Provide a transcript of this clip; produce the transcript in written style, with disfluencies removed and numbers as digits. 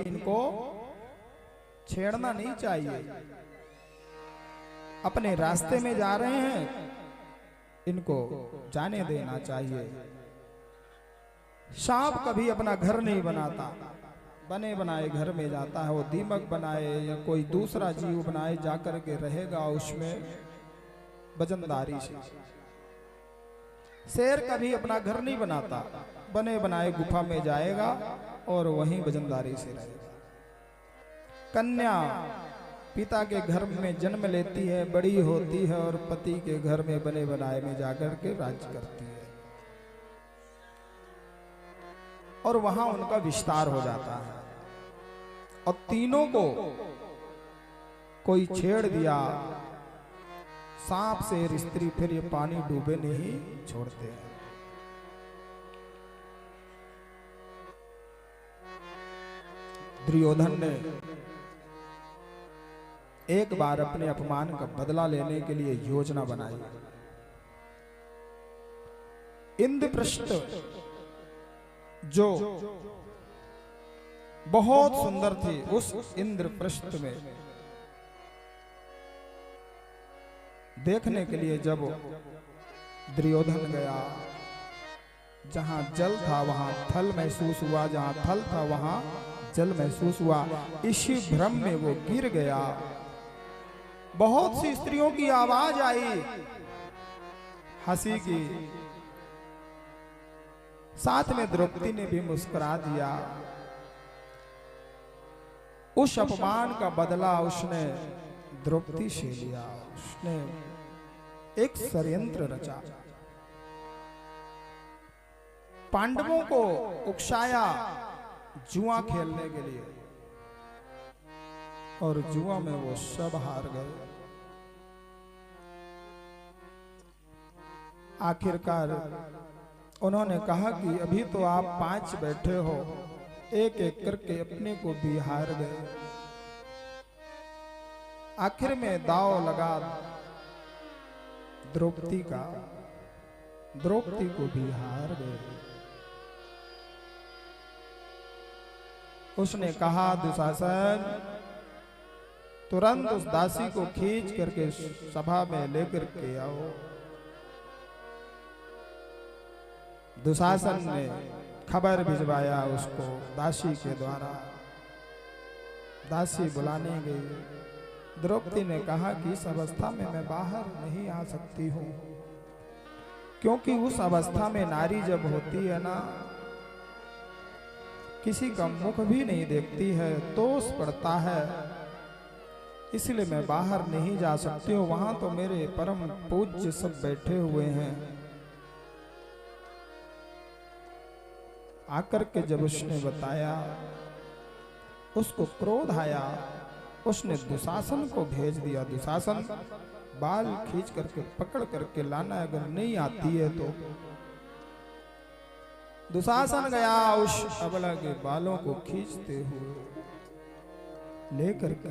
कभी इनको छेड़ना नहीं चाहिए। अपने रास्ते में जा रहे हैं, इनको जाने देना चाहिए। सांप कभी अपना घर नहीं बनाता, बने बनाए घर में जाता है। वो दीमक बनाए या कोई दूसरा जीव बनाए जाकर के रहेगा उसमें वजनदारी से। शेर कभी अपना घर नहीं बनाता, बने बनाए गुफा में जाएगा और वहीं वजनदारी से रहेगा। कन्या पिता के घर में जन्म लेती है, बड़ी होती है और पति के घर में बने बनाए में जाकर के राज्य करती है और वहां उनका विस्तार हो जाता है। और तीनों को कोई छेड़ दिया, सांप शेर स्त्री, फिर ये पानी डूबे नहीं छोड़ते हैं। दुर्योधन ने एक बार अपने अपमान का बदला लेने के लिए योजना बनाई। इंद्रपृष्ठ जो बहुत सुंदर थी, उस इंद्रपृष्ठ में देखने के लिए जब दुर्योधन गया, जहां जल था वहां थल महसूस हुआ, जहां थल था वहां जल महसूस हुआ। इसी भ्रम में वो गिर गया। बहुत सी स्त्रियों की आवाज आई हंसी की, साथ में द्रौपदी ने भी मुस्कुरा दिया। उस अपमान का बदला उसने द्रौपदी से लिया। उसने एक षड्यंत्र रचा, पांडवों को उकसाया जुआ खेलने के लिए, और जुआ में वो सब हार गए। आखिरकार उन्होंने कहा कि अभी तो आप 5 बैठे हो, एक एक करके अपने को भी हार गए। आखिर में दांव लगा द्रौपदी का, द्रौपदी को भी हार गए। उसने कहा, दुशासन तुरंत उस दासी को खींच करके सभा में लेकर के आओ। दुशासन ने खबर भिजवाया उसको दासी के द्वारा। दासी बुलाने गई। द्रौपदी ने कहा कि इस अवस्था में मैं बाहर नहीं आ सकती हूँ, क्योंकि उस अवस्था में नारी जब होती है ना, किसी का मुख भी नहीं देखती है, दोष पड़ता है, इसलिए मैं बाहर नहीं जा सकती हूँ। वहां तो मेरे परम पूज्य सब बैठे हुए हैं। आकर के जब उसने बताया, उसको क्रोध आया, उसने दुशासन को भेज दिया। दुशासन बाल खींच करके पकड़ करके लाना, अगर नहीं आती है तो। दुशासन गया, उस अबला के बालों को खींचते हुए लेकर के